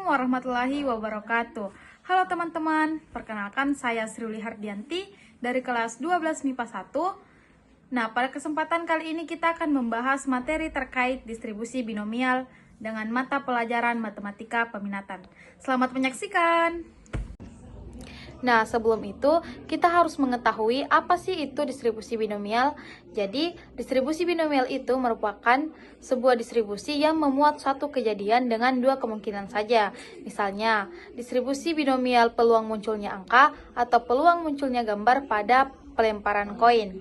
Assalamualaikum warahmatullahi wabarakatuh. Halo teman-teman, perkenalkan saya Sriuli Hardianti dari kelas 12 MIPA 1. Nah, pada kesempatan kali ini kita akan membahas materi terkait distribusi binomial dengan mata pelajaran matematika peminatan. Selamat menyaksikan. Nah, sebelum itu, kita harus mengetahui apa sih itu distribusi binomial. Jadi, distribusi binomial itu merupakan sebuah distribusi yang memuat suatu kejadian dengan dua kemungkinan saja. Misalnya, distribusi binomial peluang munculnya angka atau peluang munculnya gambar pada pelemparan koin.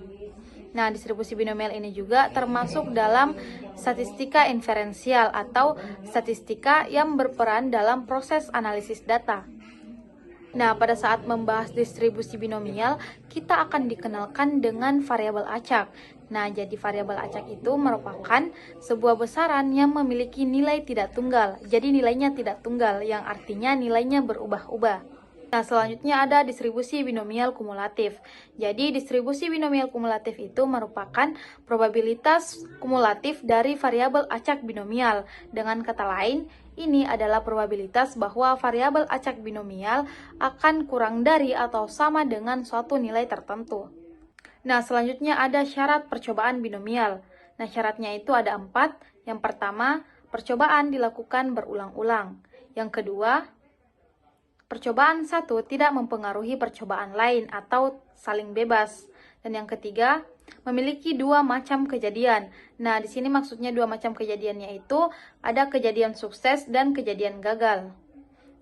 Nah, distribusi binomial ini juga termasuk dalam statistika inferensial atau statistika yang berperan dalam proses analisis data. Nah, pada saat membahas distribusi binomial, kita akan dikenalkan dengan variabel acak. Nah, jadi variabel acak itu merupakan sebuah besaran yang memiliki nilai tidak tunggal. Jadi nilainya tidak tunggal, yang artinya nilainya berubah-ubah. Nah, selanjutnya ada distribusi binomial kumulatif. Jadi, distribusi binomial kumulatif itu merupakan probabilitas kumulatif dari variabel acak binomial. Dengan kata lain, ini adalah probabilitas bahwa variabel acak binomial akan kurang dari atau sama dengan suatu nilai tertentu. Nah, selanjutnya ada syarat percobaan binomial. Nah, syaratnya itu ada 4. Yang pertama, percobaan dilakukan berulang-ulang. Yang kedua, percobaan satu tidak mempengaruhi percobaan lain atau saling bebas. Dan yang ketiga, memiliki dua macam kejadian. Nah, di sini maksudnya dua macam kejadiannya itu ada kejadian sukses dan kejadian gagal.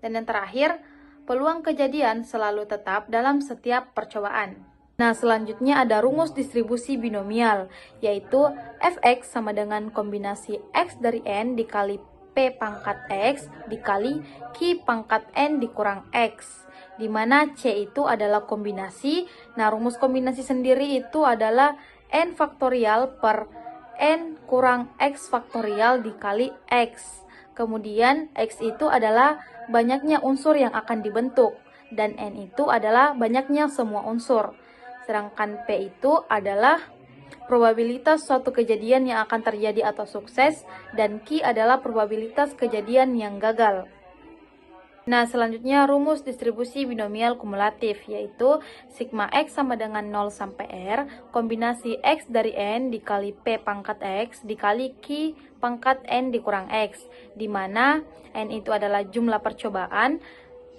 Dan yang terakhir, peluang kejadian selalu tetap dalam setiap percobaan. Nah, selanjutnya ada rumus distribusi binomial, yaitu fx sama dengan kombinasi x dari n dikali P pangkat X dikali Q pangkat N dikurang X, di mana C itu adalah kombinasi. Nah, rumus kombinasi sendiri itu adalah N faktorial per N kurang X faktorial dikali X. Kemudian X itu adalah banyaknya unsur yang akan dibentuk, dan N itu adalah banyaknya semua unsur. Sedangkan P itu adalah probabilitas suatu kejadian yang akan terjadi atau sukses, dan Q adalah probabilitas kejadian yang gagal. Nah, selanjutnya rumus distribusi binomial kumulatif, yaitu sigma X sama dengan 0 sampai R, kombinasi X dari N dikali P pangkat X dikali Q pangkat N dikurang X, di mana N itu adalah jumlah percobaan,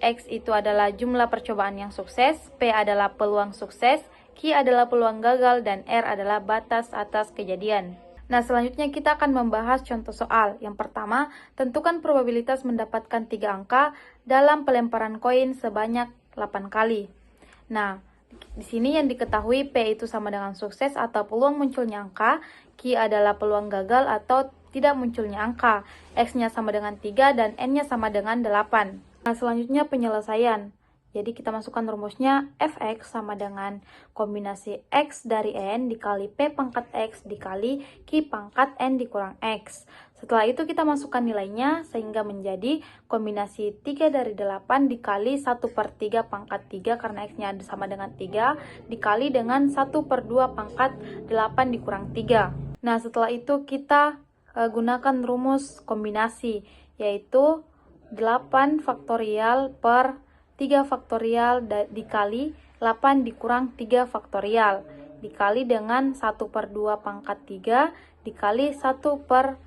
X itu adalah jumlah percobaan yang sukses, P adalah peluang sukses, Q adalah peluang gagal, dan R adalah batas atas kejadian. Nah, selanjutnya kita akan membahas contoh soal. Yang pertama, tentukan probabilitas mendapatkan 3 angka dalam pelemparan koin sebanyak 8 kali. Nah, di sini yang diketahui P itu sama dengan sukses atau peluang munculnya angka, Q adalah peluang gagal atau tidak munculnya angka, X-nya sama dengan 3 dan N-nya sama dengan 8. Nah, selanjutnya penyelesaian. Jadi kita masukkan rumusnya fx sama dengan kombinasi x dari n dikali p pangkat x dikali q pangkat n dikurang x. Setelah itu kita masukkan nilainya sehingga menjadi kombinasi 3 dari 8 dikali 1/3 pangkat 3 karena x-nya sama dengan 3 dikali dengan 1/2 pangkat 8 dikurang 3. Nah, setelah itu kita gunakan rumus kombinasi, yaitu 8 faktorial per 3 faktorial dikali 8 dikurang 3 faktorial dikali dengan 1/2 pangkat 3 dikali 1/2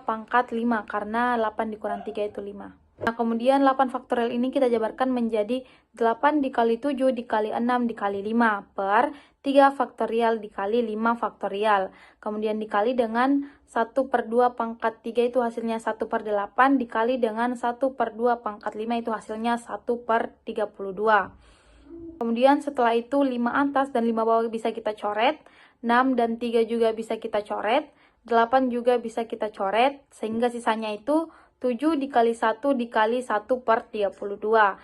pangkat 5 karena 8 dikurang 3 itu 5. Nah, kemudian 8 faktorial ini kita jabarkan menjadi 8 dikali 7 dikali 6 dikali 5 per 3 faktorial dikali 5 faktorial. Kemudian dikali dengan 1/2 pangkat 3 itu hasilnya 1/8 dikali dengan 1/2 pangkat 5 itu hasilnya 1/32. Kemudian setelah itu 5 atas dan 5 bawah bisa kita coret, 6 dan 3 juga bisa kita coret, 8 juga bisa kita coret, sehingga sisanya itu 7 dikali 1 dikali 1/32,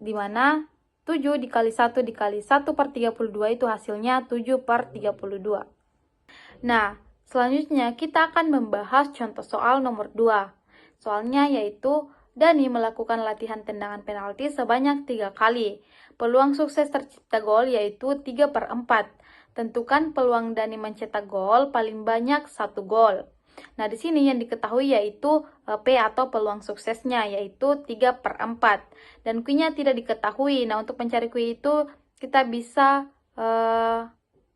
di mana 7 dikali 1 dikali 1/32 itu hasilnya 7/32. Nah, selanjutnya kita akan membahas contoh soal nomor 2. Soalnya yaitu Dani melakukan latihan tendangan penalti sebanyak 3 kali. Peluang sukses tercipta gol yaitu 3/4. Tentukan peluang Dani mencetak gol paling banyak 1 gol. Nah, di sini yang diketahui yaitu P atau peluang suksesnya, yaitu 3/4. Dan Q-nya tidak diketahui. Nah, untuk mencari Q itu kita bisa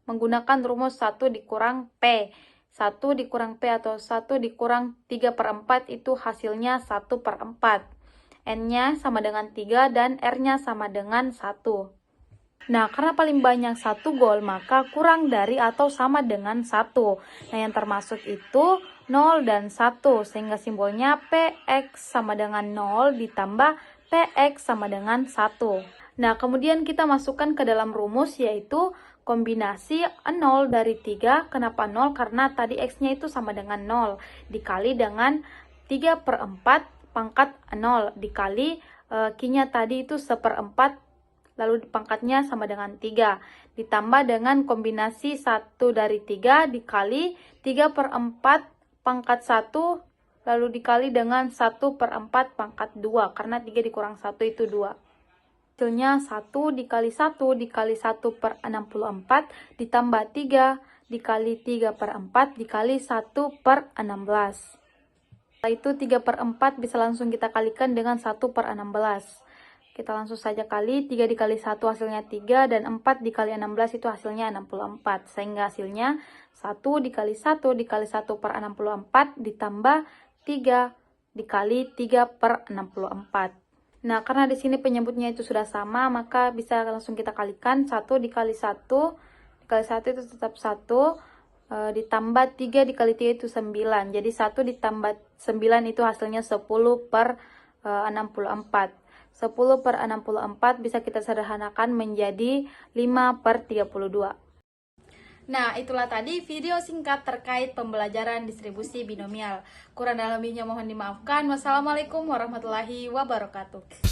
menggunakan rumus 1 dikurang P. 1 dikurang P atau 1 dikurang 3/4 itu hasilnya 1/4. N-nya sama dengan 3 dan R-nya sama dengan 1. Nah, karena paling banyak 1 gol, maka kurang dari atau sama dengan 1. Nah, yang termasuk itu 0 dan 1, sehingga simbolnya PX sama dengan 0 ditambah PX sama dengan 1. Nah, kemudian kita masukkan ke dalam rumus, yaitu kombinasi 0 dari 3. Kenapa 0? Karena tadi X-nya itu sama dengan 0, dikali dengan 3/4 pangkat 0, dikali Q-nya tadi itu 1/4, lalu pangkatnya sama dengan 3, ditambah dengan kombinasi 1 dari 3 dikali 3/4 pangkat 1, lalu dikali dengan 1/4 pangkat 2, karena 3 dikurang 1 itu 2. Hasilnya 1 dikali 1 dikali 1/64 ditambah 3 dikali 3/4 dikali 1/16. Setelah itu 3/4 bisa langsung kita kalikan dengan 1/16. Kita langsung saja kali, 3 dikali 1 hasilnya 3, dan 4 dikali 16 itu hasilnya 64. Sehingga hasilnya 1 dikali 1 dikali 1/64 ditambah 3 dikali 3/64. Nah, karena di sini penyebutnya itu sudah sama, maka bisa langsung kita kalikan. 1 dikali 1 dikali 1 itu tetap 1, ditambah 3 dikali 3 itu 9. Jadi 1 ditambah 9 itu hasilnya 10/64. 10/64 bisa kita sederhanakan menjadi 5/32. Nah, itulah tadi video singkat terkait pembelajaran distribusi binomial. Kurang dan lebihnya mohon dimaafkan. Wassalamualaikum warahmatullahi wabarakatuh.